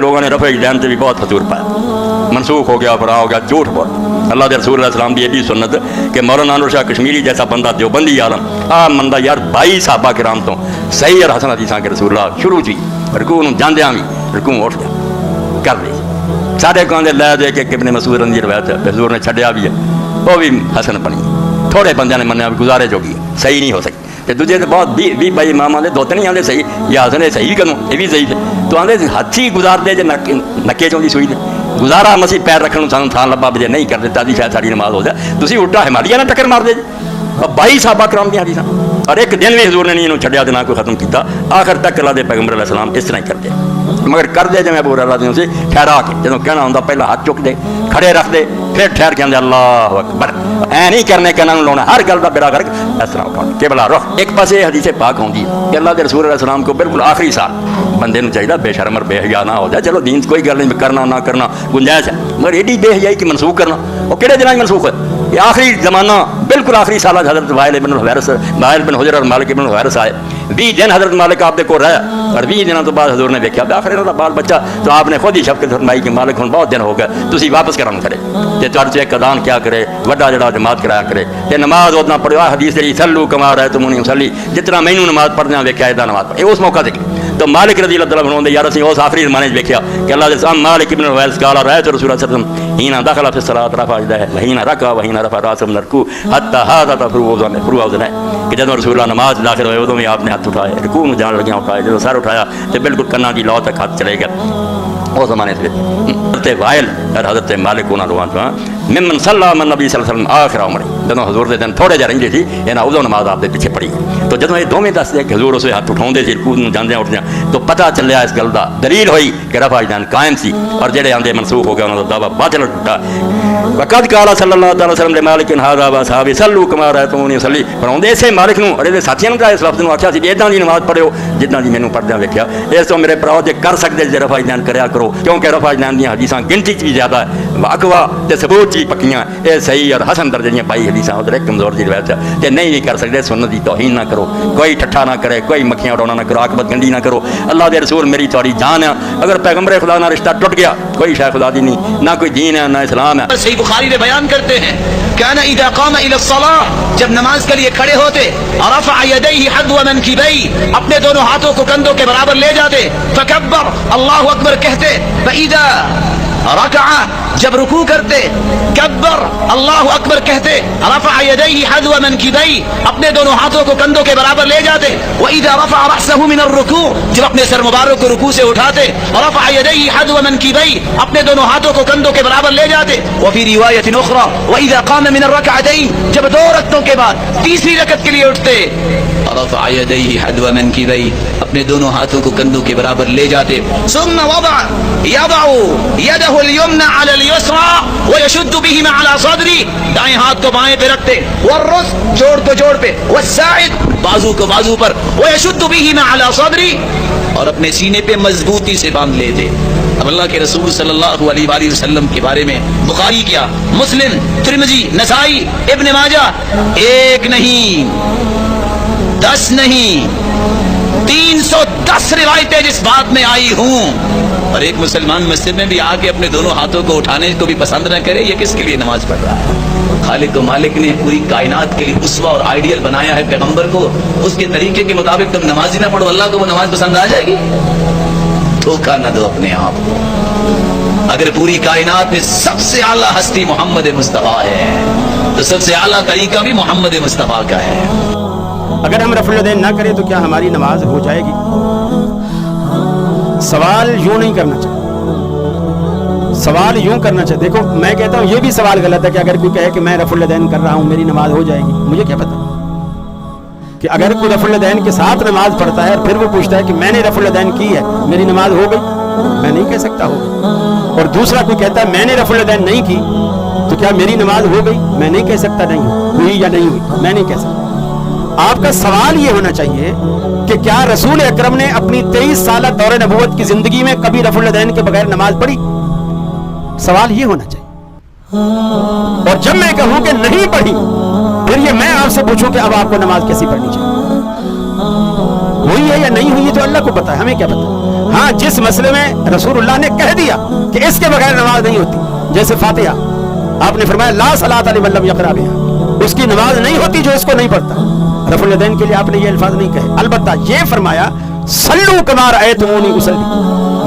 لوگوں نے رفع دین سے بھی بہت فطور پایا، منسوخ ہو گیا، فرا ہو گیا، جھوٹ بہت۔ اللہ کے رسول علیہ السلام کی ایڈی سنت کہ مولانا انور شاہ کشمیری جیسا بندہ دیوبندی عالم بندہ یار 22 صحابہ کرام تو صحیح اور حسن حدیثاں کہ رسول اللہ شروع تھی رکوع جاندیاں بھی رکوع اٹھ گیا کر لی سارے کہاں لے دے کہ ابن مسعود رضی روایت ہے حضور نے چھڈیا بھی ہے وہ بھی حسن بنی، تھوڑے بندے نے منیا بھی گزارے جوگی ہے، صحیح نہیں ہو سکی۔ دوجے تو بہت بھی بھائی امام آتے دو تین نہیں آتے صحیح یا حسن صحیح کروں یہ بھی صحیح ہے تو آتے ہاتھی گزار دے جی نکے چاہیے سوئی دے گزارا مسیح پیر رکھنے سانو تھان لبا بجے نہیں کرتے تھی شاید ساری نماز ہو جائے تھی الٹا ہمالیہ نہ ٹکر مار دے جی 22 صحابہ کرام دی حدیثاں اور ایک دن بھی حضور نے نہیں انہوں چھڈیا نہ کوئی ختم کیتا آخر تک اللہ دے پیغمبر علیہ السلام اس طرح ہی کرتے مگر کر دے جی ابو ہریرہ سے ٹھہرا کے جدوں کہنا ہوندا پہلا ہاتھ چک دے کھڑے رکھ دے پھر ٹھہر کے اللہ اکبر اے نہیں کرنے کہ انہوں لاؤنا ہر گل کا بیڑا کر اس طرح اٹھاؤ قبلہ رخ۔ ایک پاسے حدیث پاک ہوندی ہے کہ اللہ کے رسول علیہ السلام کو بالکل آخری سال بندے نو چاہیے بے شرم اور بے حیا نہ ہو جائے، چلو دین کوئی گل نہیں کرنا نہ کرنا گنجائش ہے، مگر ایڈی بے حیائی کی منسوخ کرنا وہ کہڑے دنوں منسوخ ہے؟ یہ آخری زمانہ بالکل آخری سال حضرت وائل بن حجر اور مالک بن حویرث آئے 20 دن حضرت مالک آپ دے کو رہا اور 20 دنوں تو بعد حضور نے دیکھا آخر انہوں کا بال بچہ تو آپ نے خود ہی شفقت فرمائی کہ مالک ہوں بہت دن ہو گئے تسی واپس کرم کرے تے چرچ ایک اذان کیا کرے وڈا جڑا جماعت کرایا کرے تے نماز اتنا پڑھو حدیث دی صلو کما رأیتمونی اصلی جتنا مینوں نماز پڑھنا ویکھیا ادا نماز پڑھ اس موقع تے تو مالک رضی اللہ تعالیٰ عنہ یار اسی اس آخری زمانے وچ ویکھیا کہ اللہ دے سام مالک ابن حویرث قال رأیت رسول اللہ صلی اللہ علیہ وسلم حين دخل في الصلاة رفع يديه وحين ركع وحين رفع رأسه من الركوع حتى هذا فروع اذنه کہ جب رسول اللہ نماز داخل ہوئے ادوں بھی آپ نے ہاتھ اٹھائے رکوع میں جان لگیا اٹھائے جب سر اٹھایا تو بالکل کنا کی لو تک ہاتھ چلے گیا اس زمانے سے حضرت وائل اور حضرت مالک انہوں نے ممن صلی من نبی صلی اللہ علیہ وسلم آخر عمر جب حضور دے دن تھوڑے جا رہی تھی یہاں ادو نماز آپ کے پیچھے پڑھی تو جب یہ دونوں دس دے کہ حضور اسے ہاتھ اٹھاؤں سی رکوع جاندے اٹھدے تو پتہ چلیا اس گل کا دلیل ہوئی کہ رفع دین قائم سی اور جڑے آندے منسوخ ہو گیا انہوں کا دعویٰ باطل ٹوٹا۔ وقد قال صلی اللہ تعالی وسلم لمالک ھذا واصحابہ صلوا کما رأیتمونی اصلی فرماؤندے اسے مالک نو اور ساتھیاں نو اس لفظ نو آکھیا سی اداں دی نماز پڑھو جتنا دی مینوں پڑھدیاں ویکھیا اس تو میرے پراؤ جے کر سکدے جے رفع دین کریا کرو کیونکہ رفع دین دی حدیثاں گنتی چ بھی زیادہ ہے اقوا تے ثبوت چ پکیاں اے صحیح اور حسن درجے دی پائی حدیثاں ادھر ایک کمزور دی روایت ہے تے نہیں کر سکدے سنت دی توہین نہ کرو کوئی ٹھٹھا نہ کرے کوئی مکھیاں اڑانا نہ کرو عاقبت گندی نہ کرو اللہ دے رسول میری تہاڈی جان ہے اگر پیغمبر خدا نہ رشتہ ٹوٹ گیا کوئی شے خدا دی نہیں نہ کوئی دین ہے نہ اسلام ہے۔ صحیح بخاری نے بیان کرتے ہیں کان اذا قام الى الصلاه جب نماز کے لیے کھڑے ہوتے رفع يديه حذو منكبيه اپنے دونوں ہاتھوں کو کندھوں کے برابر لے جاتے فکبر اللہ اکبر کہتے فاذا رکع جب رکوع کرتے کبر اللہ اکبر کہتے رفع يديه حذو منكبيه اپنے دونوں ہاتھوں کو کندھوں کے برابر لے جاتے واذا رفع رأسه من الركوع جب اپنے سر مبارک کو رکوع سے اٹھاتے رفع يديه حذو منكبيه اپنے دونوں ہاتھوں کو کندھوں کے برابر لے جاتے وفي روایت اخرى واذا قام من الركعتين جب دو رکعتوں کے بعد تیسری رکعت کے لیے اٹھتے رفع يديه حذو منكبيه اپنے دونوں ہاتھوں کو کندھوں کے برابر لے جاتے ثم وضع يده اليمنى على اليسرى ويشد بهما على صدره دائیں ہاتھ کو بائیں پہ رکھتے والرس جوڑ کو جوڑ پہ والساعد بازو کو بازو پر ويشد بهما على صدره اور اپنے سینے پہ مضبوطی سے باندھ لیتے۔ اب اللہ کے رسول صلی اللہ علیہ وآلہ وسلم کے بارے میں بخاری کیا مسلم ترمذی نسائی ابن ماجہ ایک نہیں 10 نہیں 310 روایتیں جس بات میں آئی ہوں اور ایک مسلمان مسجد میں بھی آ کے اپنے دونوں ہاتھوں کو اٹھانے کو بھی پسند نہ کرے یہ کس کے لیے نماز پڑھ رہا ہے؟ خالق و مالک نے پوری کائنات کے لیے اسوہ اور آئیڈیل بنایا ہے پیغمبر کو اس کے طریقے کے مطابق تم نماز ہی نہ پڑھو اللہ کو وہ نماز پسند آ جائے گی؟ دھوکہ نہ دو اپنے آپ کو۔ اگر پوری کائنات میں سب سے اعلیٰ ہستی محمد مصطفیٰ ہے تو سب سے اعلیٰ طریقہ بھی محمد مصطفیٰ کا ہے۔ اگر ہم رفع الیدین نہ کریں تو کیا ہماری نماز ہو جائے گی؟ سوال یوں نہیں کرنا چاہیے، سوال یوں کرنا چاہیے۔ دیکھو میں کہتا ہوں یہ بھی سوال غلط ہے کہ اگر کوئی کہے کہ میں رفع الیدین کر رہا ہوں میری نماز ہو جائے گی، مجھے کیا پتا کہ اگر کوئی رفع الیدین کے ساتھ نماز پڑھتا ہے اور پھر وہ پوچھتا ہے کہ میں نے رفع الیدین کی ہے میری نماز ہو گئی، میں نہیں کہہ سکتا ہوگی۔ اور دوسرا کوئی کہتا ہے میں نے رفع الیدین نہیں کی تو کیا میری نماز ہو گئی، میں نہیں کہہ سکتا نہیں ہوئی یا نہیں ہوئی، میں نہیں کہہ سکتا۔ آپ کا سوال یہ ہونا چاہیے کہ کیا رسول اکرم نے اپنی 23 سالہ دور نبوت کی زندگی میں کبھی رفع الیدین کے بغیر نماز پڑھی؟ سوال یہ ہونا چاہیے۔ اور جب میں کہوں کہ نہیں پڑھی پھر یہ میں آپ سے پوچھوں کہ اب آپ کو نماز کیسی پڑھنی چاہیے؟ ہوئی ہے یا نہیں ہوئی ہے تو اللہ کو پتا ہے، ہمیں کیا پتا۔ ہاں جس مسئلے میں رسولullah نے کہہ دیا کہ اس کے بغیر نماز نہیں ہوتی، جیسے فاتحہ، آپ نے فرمایا لا صلاۃ لمن لم یقرأ بہا، اس کی نماز نہیں ہوتی جو اس کو نہیں پڑھتا، رفع الیدین کے لیے آپ نے یہ الفاظ نہیں کہے، البتہ یہ فرمایا صلو کما رأیتمونی اصلی،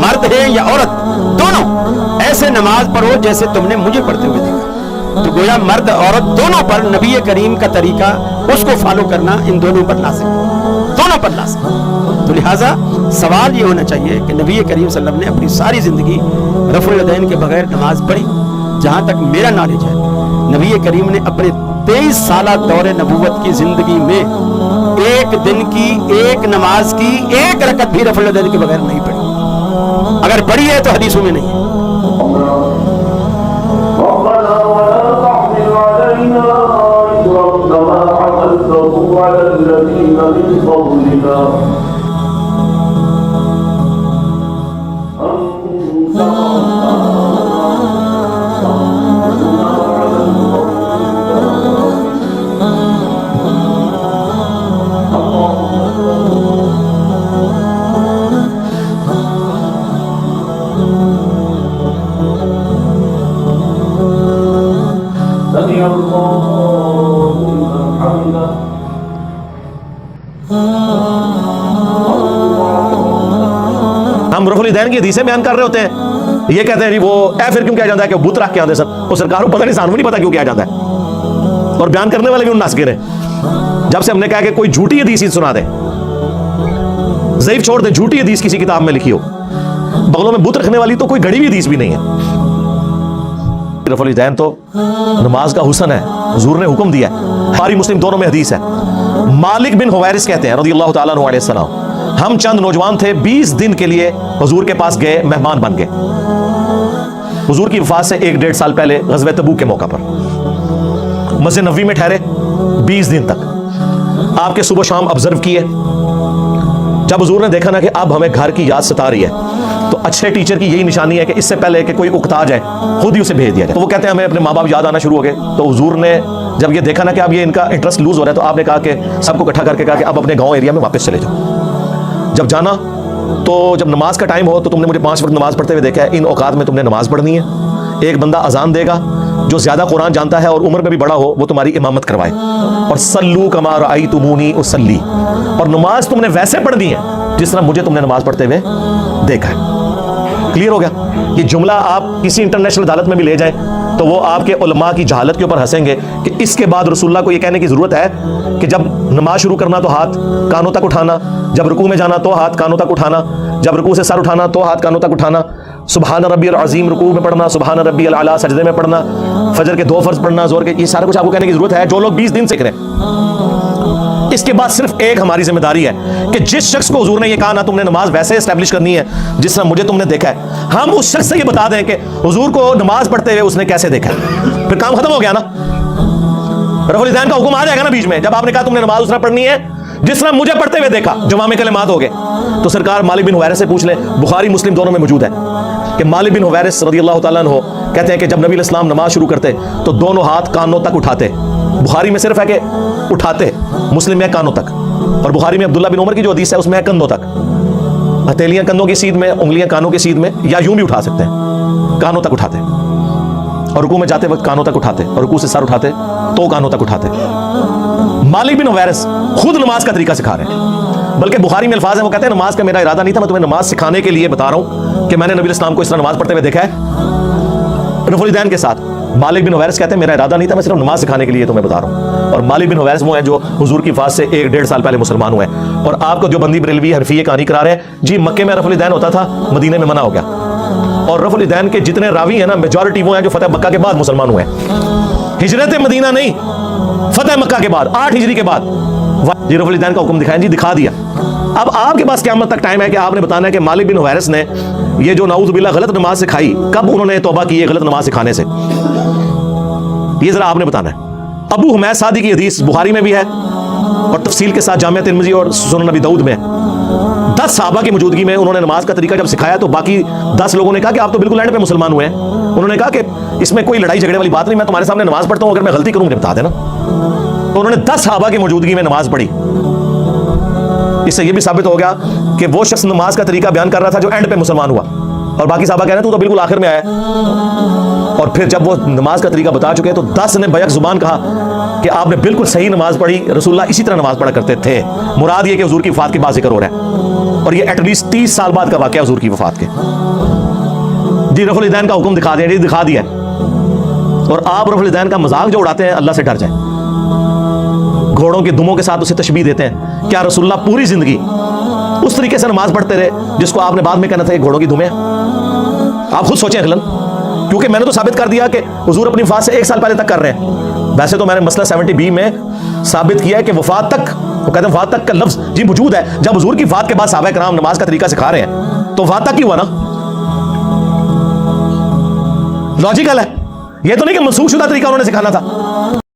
مرد ہے یا عورت دونوں ایسے نماز پڑھو جیسے تم نے مجھے پڑھتے ہوئے دیکھا۔ تو گویا مرد عورت دونوں پر نبی کریم کا طریقہ اس کو فالو کرنا ان دونوں پر لازم، دونوں پر لازم۔ تو لہٰذا سوال یہ ہونا چاہیے کہ نبی کریم صلی اللہ علیہ وسلم نے اپنی ساری زندگی رفع الیدین کے بغیر نماز پڑھی؟ جہاں تک میرا نالج ہے نبی کریم نے اپنے 23 سالہ دور نبوت کی زندگی میں ایک دن کی ایک نماز کی ایک رکعت بھی رفع الیدین کے بغیر نہیں پڑھی، اگر پڑھی ہے تو حدیثوں میں نہیں ہے۔ ربنا ولا تحمل علينا إصرا كما حملته على الذين من قبلنا ہم رفع الیدین کی حدیثیں بیان کر رہے ہوتے ہیں، یہ کہتے ہیں جی وہ پھر کیوں کیا جاتا ہے کہ بت رکھ کے آتے سر، وہ سرکار کو پتہ نہیں، سانوں نہیں پتا کیوں کیا جاتا ہے، اور بیان کرنے والے بھی ان ناسکر ہیں۔ جب سے ہم نے کہا کہ کوئی جھوٹی حدیث ہی سنا دے، ضعیف چھوڑ دے، جھوٹی حدیث کسی کتاب میں لکھی ہو، بغلوں میں بت رکھنے والی تو کوئی گھڑی ہوئی حدیث بھی نہیں ہے۔ رفع الیدین تو نماز کا حسن ہے، حضور نے حکم دیا ہے، بخاری مسلم دونوں میں حدیث ہے۔ مالک بن حویرث کہتے ہیں رضی اللہ تعالیٰ عنہ علیہ السلام، ہم چند نوجوان تھے، 20 دن کے لیے حضور کے پاس گئے، مہمان بن گئے، حضور کی وفات سے 1-1.5 سال پہلے غزوہ تبوک کے موقع پر مسجد نبوی میں ٹھہرے 20 دن تک، آپ کے صبح شام آبزرو کیے۔ جب حضور نے دیکھا نا کہ اب ہمیں گھر کی یاد ستا رہی ہے، تو اچھے ٹیچر کی یہی نشانی ہے کہ اس سے پہلے کہ کوئی اکتا جائے خود ہی اسے بھیج دیا جائے۔ تو وہ کہتے ہیں ہمیں اپنے ماں باپ یاد آنا شروع ہو گئے، تو حضور نے جب یہ دیکھا نا کہ اب یہ ان کا انٹرسٹ لوز ہو رہا ہے، تو آپ نے کہا کہ سب کو اکٹھا کر کے کہا کہ اب اپنے گاؤں ایریا میں واپس چلے جاؤ۔ جب جانا تو جب نماز کا ٹائم ہو تو تم نے مجھے 5 وقت نماز پڑھتے ہوئے دیکھا ہے، ان اوقات میں تم نے نماز پڑھنی ہے۔ ایک بندہ اذان دے گا جو زیادہ قرآن جانتا ہے اور عمر میں بھی بڑا ہو، وہ تمہاری امامت کروائے، اور صلو کما رأیتمونی اصلی، اور نماز تم نے ویسے پڑھنی ہے جس طرح مجھے تم نے نماز پڑھتے ہوئے دیکھا ہے۔ کلیئر ہو گیا؟ یہ جملہ آپ کسی انٹرنیشنل عدالت میں بھی لے جائیں تو وہ آپ کے علماء کی جہالت کے اوپر ہنسیں گے کہ اس کے بعد رسول اللہ کو یہ کہنے کی ضرورت ہے کہ جب نماز شروع کرنا تو ہاتھ کانوں تک اٹھانا، جب رکوع میں جانا تو ہاتھ کانوں تک اٹھانا، جب رکوع سے سر اٹھانا تو ہاتھ کانوں تک اٹھانا، سبحان ربی العظیم رکوع میں پڑھنا، سبحان ربی الاعلیٰ سجدے میں پڑھنا، فجر کے 2 فرض پڑھنا، زور کے، یہ سارا کچھ آپ کو کہنے کی ضرورت ہے جو لوگ 20 دن سیکھ رہے ہیں۔ اس کے بعد صرف ایک ہماری ذمہ داری ہے کہ جس شخص کو حضور نے یہ کہا نا تم نے نماز ویسے اسٹیبلش کرنی ہے جس طرح مجھے تم نے دیکھا ہے، ہم اس شخص سے یہ بتا دیں کہ حضور کو نماز پڑھتے ہوئے اس نے کیسے دیکھا ہے، پھر کام ختم ہو گیا نا۔ رفع الیدین کا حکم آ جائے گا نا بیچ میں، جب آپ نے کہا تم نے نماز اس طرح پڑھنی ہے جس طرح مجھے پڑھتے ہوئے دیکھا، جوامع کلمات ہو گئے، تو سرکار مالک بن حویرث سے پوچھ لیں، بخاری مسلم دونوں میں موجود ہے کہ مالک بن حویرث رضی اللہ تعالیٰ عنہ کہتے ہیں کہ جب نبی علیہ السلام نماز شروع کرتے تو دونوں ہاتھ کانوں تک اٹھاتے، بخاری میں صرف ہے کہ اٹھاتے، مسلم میں کانوں تک، اور بخاری میں عبداللہ بن عمر کی جو حدیث ہے اس میں ہے کندھوں تک، ہتھیلیاں کندھوں کی سیدھ میں، انگلیاں کانوں کی سیدھ میں، یا یوں بھی اٹھا سکتے ہیں، کانوں تک اٹھاتے، اور رکوع میں جاتے وقت کانوں تک اٹھاتے، اور رکوع سے سر اٹھاتے تو کانوں تک اٹھاتے۔ مالک بن حویرث خود نماز کا طریقہ سکھا رہے ہیں، بلکہ بخاری میں الفاظ ہیں، وہ کہتے ہیں نماز کا میرا ارادہ نہیں تھا، میں تمہیں نماز سکھانے کے لیے بتا رہا ہوں کہ میں نے نبی علیہ السلام کو اس طرح نماز پڑھتے ہوئے دیکھا ہے رفع الیدین کے ساتھ۔ مالک بن حویرث کہتے ہیں میرا ارادہ نہیں تھا، میں صرف نماز سکھانے کے لیے تمہیں بتا رہا ہوں۔ اور مالک بن حویرث وہ ہیں جو حضور کی وفات سے 1-1.5 سال پہلے مسلمان ہوئے ہیں، اور آپ کو جو بندی بریلوی حنفی کہانی کرا رہے ہیں جی مکے میں رفع الیدین ہوتا تھا، مدینے میں منع ہو گیا، اور رفع الیدین کے جتنے راوی ہیں نا میجورٹی وہ ہیں جو فتح مکہ کے بعد مسلمان ہوئے ہیں، ہجرت مدینہ نہیں، فتح مکہ کے بعد 8 ہجری کے بعد جی رفع الیدین کا حکم دکھائیں، جی دکھا دیا۔ اب آپ کے پاس قیامت تک ٹائم ہے کہ آپ نے بتانا ہے کہ مالک بن حویرث نے یہ جو نعوذ باللہ غلط نماز سکھائی، کب انہوں نے توبہ کی ہے غلط نماز سکھانے سے، یہ ذرا آپ نے بتانا ہے۔ ابو حمید سعدی کی حدیث بخاری میں بھی ہے اور تفصیل کے ساتھ جامع ترمذی اور سنن نبی داؤد میں 10 صحابہ کی موجودگی میں انہوں نے نماز کا طریقہ جب سکھایا تو باقی 10 لوگوں نے کہا کہ آپ تو بالکل اینڈ پہ مسلمان ہوئے ہیں، انہوں نے کہا کہ اس میں کوئی لڑائی جھگڑے والی بات نہیں، میں تمہارے سامنے نماز پڑھتا ہوں، اگر میں غلطی کروں مجھے بتا دینا۔ تو انہوں نے 10 صحابہ کی موجودگی میں نماز پڑھی، اس سے یہ بھی ثابت ہو گیا کہ وہ شخص نماز کا طریقہ بیان کر رہا تھا جو اینڈ پہ مسلمان ہوا، اور باقی صحابہ کہہ رہے ہیں تو تو بالکل آخر میں آیا ہے۔ اور پھر جب وہ نماز کا طریقہ بتا چکے تو 10 نے بیک زبان کہا کہ آپ نے بالکل صحیح نماز پڑھی، رسول اللہ اسی طرح نماز پڑھا کرتے تھے۔ مراد یہ کہ حضور کی وفات کے بعد ذکر ہو رہا ہے، اور یہ ایٹ لیسٹ 30 سال بعد کا واقعہ حضور کی وفات کے۔ جی رفع الیدین کا حکم دکھا دیا، جی دکھا دیا ہے، اور آپ رفع الیدین کا مذاق جو اڑاتے ہیں، اللہ سے ڈر جائیں۔ گھوڑوں کے دموں کے ساتھ اسے تشبیہ دیتے ہیں، کیا رسول اللہ پوری زندگی اس طریقے سے نماز پڑھتے رہے جس کو آپ نے بعد میں کہنا تھا کہ گھوڑوں کی دمیں؟ آپ خود سوچیں اخلاً، کیونکہ میں نے تو ثابت کر دیا کہ حضور اپنی وفات سے 1 سال پہلے تک کر رہے ہیں۔ ویسے تو میں نے مسئلہ 70B میں ثابت کیا ہے کہ وفات تک، وہ کہتے ہیں وفات تک کا لفظ جی موجود ہے، جب حضور کی وفات کے بعد صحابہ کرام نماز کا طریقہ سکھا رہے ہیں تو وفات تک ہی ہوا نا، لاجیکل ہے، یہ تو نہیں کہ منسوخ شدہ طریقہ انہوں نے سکھانا تھا۔